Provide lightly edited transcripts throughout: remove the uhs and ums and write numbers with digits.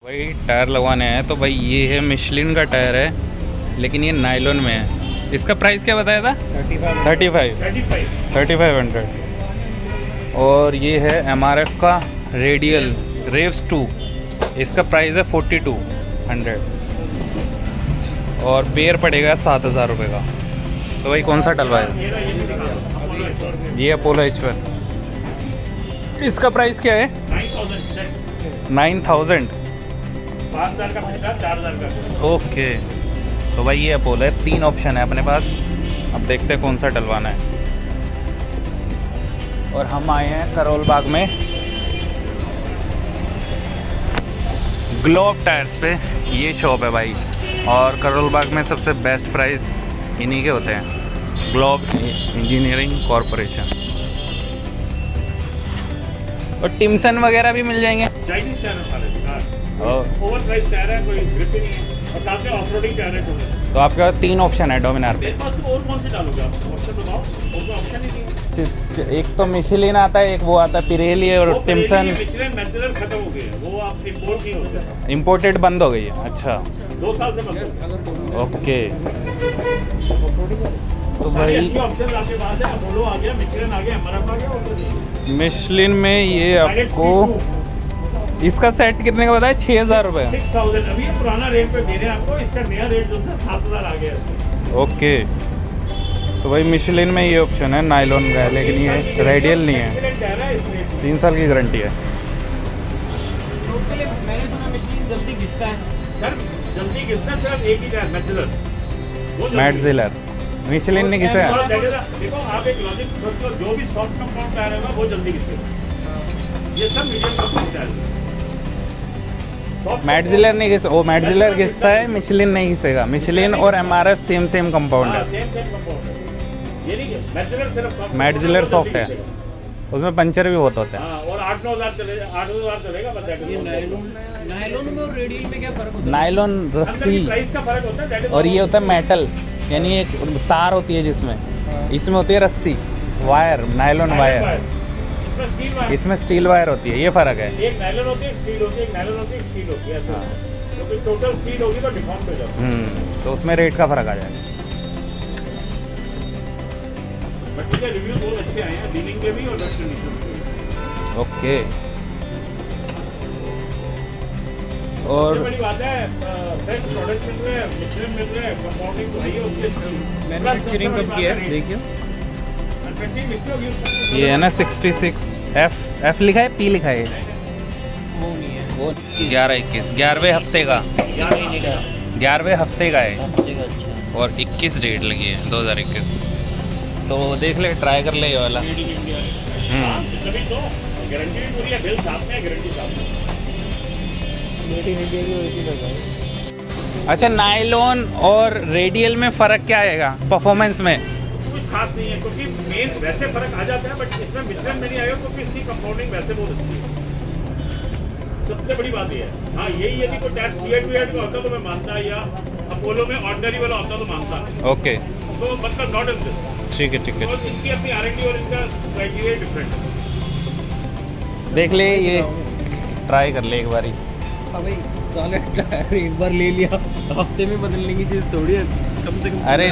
भाई टायर लगवाने हैं तो भाई ये है मिशलिन का टायर है, लेकिन ये नायलॉन में है। इसका प्राइस क्या बताया था? 3500। और ये है MRF का रेडियल रेव्स 2, इसका प्राइस है 4200 और पेयर पड़ेगा 7000 रुपये का। तो भाई कौन सा डलवाएगा? ये अपोलो H1, इसका प्राइस क्या है? 9000। 5000 का पिछला, 4000 का। ओके, तो भाई ये अपोलो है। 3 ऑप्शन है अपने पास, अब देखते हैं कौन सा डलवाना है। और हम आए हैं करोल बाग में ग्लोब टायर्स पे। ये शॉप है भाई, और करोल बाग में सबसे बेस्ट प्राइस इन्हीं के होते हैं, ग्लोब इंजीनियरिंग कॉरपोरेशन। और टिम्सन वगैरह भी मिल जाएंगे। चाइनीज टायर है सारे बेकार, और ओवर प्राइस टायर है, कोई ग्रिप ही नहीं है, और साथ में ऑफ रोडिंग टायर है कोई। तो आपके पास 3 ऑप्शन है डोमिनार पे। मेरे पास तो और कौन से डालोगे आप? ऑप्शन बताओ, और कोई ऑप्शन ही नहीं है। एक तो मिशेलिन आता है, एक वो आता है पिरेली और टिम्सन। नेचुरल खत्म हो गए हैं, वो आप इंपोर्ट नहीं होते, इम्पोर्टेड बंद हो गई है। अच्छा 2 साल से बंद हो गए। ओके, तो सारे भाई अच्छे ऑप्शन आपके पास है, अपोलो आ गया, मिशेलिन आ गया, MRF आ गया, और कुछ मिशेलिन में ये आपको इसका सेट कितने का बताया? 6000 रुपये। 6000 अभी ये पुराना रेट पे दे रहे हैं आपको, इसका नया रेट जो है 7000 आ गया है। ओके, तो भाई मिशेलिन में ये ऑप्शन है, नायलॉन का है, लेकिन ये रेडियल नहीं है। 3 साल की गारंटी है। मैंने सुना मशीन जल्दी घिसता है। सर जल्दी किसने सर एक ही टायर मैचुलर, मैटजिलर मिशेलिन ने किसे? देखो आप एक लॉजिक सोचो, जो भी सॉफ्ट कंपाउंड टायर होगा वो जल्दी घिसेगा। ये सब मीडियम कंपाउंड टायर है। मैटजिलर नहीं घिस, वो मैटजिलर घिसता है, मिशेलिन नहीं घिसेगा। मिशेलिन और MRF सेम कंपाउंड है। सेम कंपाउंड है, ये नहीं है मैचुलर सिर्फ soft मैटजिलर compound सॉफ्ट है, जल्दी घिसेगा। उसमें पंचर भी बहुत होते हैं। हाँ, और 8-9000 चलेगा, 8000 चलेगा बस। ये नायलॉन में और रेडियल में क्या फर्क होता है? नायलॉन रस्सी प्राइस का फर्क होता है, that is और ये all। होता है मेटल, यानी एक तार होती है जिसमें, इसमें होती है रस्सी, वायर, नायलॉन वायर, इसमें स्टील वायर, इसमें स्टील वायर होती है। ये फ़र्क है। एक नायलॉन होती है, एक स्टील होती है, एक नायलॉन होती है, एक स्टील होती है, ऐसा। तो कोई टोटल स्टील होगी तो डिफॉर्म हो जाता है। तो उसमें रेट का फ़र्क आ जाएगा। बट मुझे रिव्यू बहुत अच्छे आए हैं, डीलिंग के भी और वेस्ट कंडीशन के भी। ओके, सबसे और बड़ी बात है, फ्रेश प्रोडक्ट मिल रहे हैं, मिश्रण मिल रहे हैं, कंपाउंडिंग तो है ही उसके। मैन्युफैक्चरिंग कब किया है? देखिए मैन्युफैक्चरिंग लिखी होगी उसमें। ये है ना 66F लिखा है, P लिखा है। वो नहीं है, वो 11-21 11वें हफ्ते का, 11वें हफ्ते का है, और 21 डेट लगी है 2021। तो देख ले, ट्राई कर ले ये वाला। मेड इन इंडिया है। हाँ, तभी तो गारंटी भी पूरी है, बिल साथ में है, गारंटी साथ में। मेड इन इंडिया की वजह से लगा। अच्छा, नायलॉन और रेडियल में फ़र्क क्या आएगा परफॉर्मेंस में? कुछ खास नहीं है, क्योंकि मेन वैसे फर्क आ जाता है, बट इसमें मिश्रण में नहीं आएगा क्योंकि इसकी कंपाउंडिंग वैसे बहुत अच्छी है। सबसे बड़ी बात ये है। हाँ, यही यदि कोई टैक्स C8 का होता तो मैं मानता, या अपोलो में ऑर्डिनरी वाला होता तो मानता। ओके, तो मतलब नॉट इन दिस, ठीक है, ठीक है। और इनकी अपनी R&D और इनका क्राइटेरिया डिफरेंट है। देख ले, ये ट्राई कर ले एक बारी। हाँ भाई, साले टायर एक बार ले लिया, हफ्ते में बदलने की चीज़ थोड़ी है, कम से कम। अरे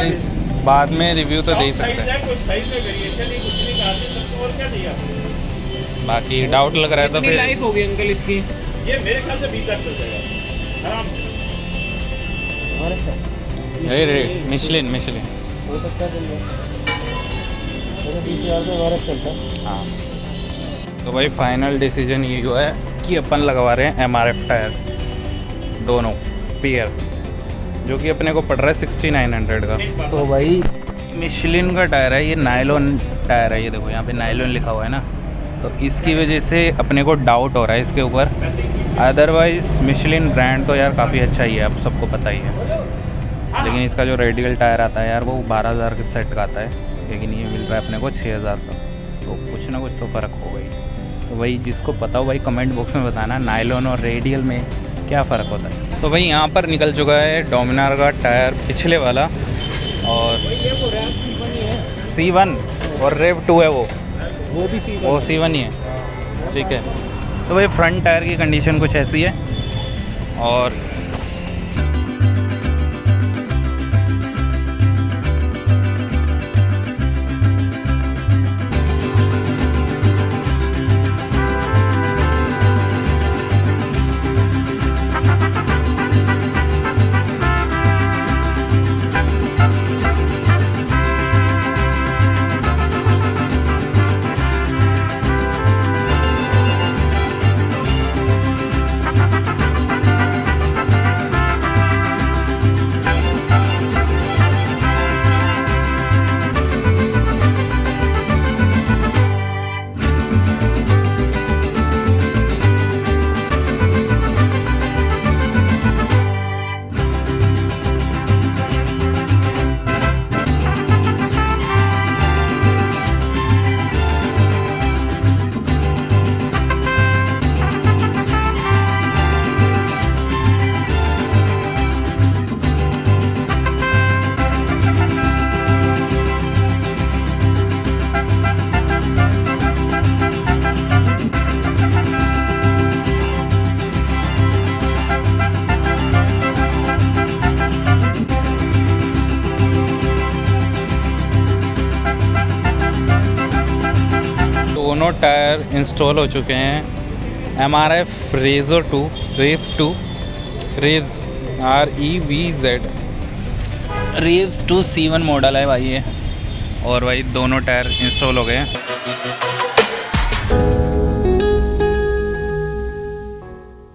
बाद में रिव्यू तो दे ही साइज सकते हैं, है, कोई साइज में वेरिएशन नहीं, कुछ नहीं कहा सकते, और क्या चाहिए आपको? बाकी डाउट लग रहा है तो कितनी फिर लाइफ होगी अंकल इसकी? ये मेरे ख्याल से 20 लाख चल जाएगा आराम से। अरे मिशेलिन हो सकता है चलता। हाँ, तो भाई फाइनल डिसीजन ये जो है कि अपन लगवा रहे हैं MRF टायर, दोनों पेयर, जो कि अपने को पड़ रहा है 6900 का। तो भाई मिशेलिन का टायर है, ये नायलॉन टायर है, ये देखो यहाँ पे नायलॉन लिखा हुआ है ना, तो इसकी वजह से अपने को डाउट हो रहा है इसके ऊपर। अदरवाइज़ मिशेलिन ब्रांड तो यार काफ़ी अच्छा ही है, आप सबको पता ही है, लेकिन इसका जो रेडियल टायर आता है यार वो 12000 के सेट का आता है, लेकिन ये मिल रहा है अपने को 6000 का। तो कुछ ना कुछ तो फ़र्क होगा ही। तो भाई जिसको पता हो भाई कमेंट बॉक्स में बताना, नायलॉन और रेडियल में क्या फ़र्क होता है। तो भाई यहाँ पर निकल चुका है डोमिनार का टायर पिछले वाला, और C1 और रेव 2 है, वो भी सी C1 ही है। ठीक है, तो भाई फ्रंट टायर की कंडीशन कुछ ऐसी है, और दोनों टायर इंस्टॉल हो चुके हैं। MRF रेजो 2 रेव्स REVZ रेव्स 2 C1 मॉडल है भाई ये। और भाई दोनों टायर इंस्टॉल हो गए हैं।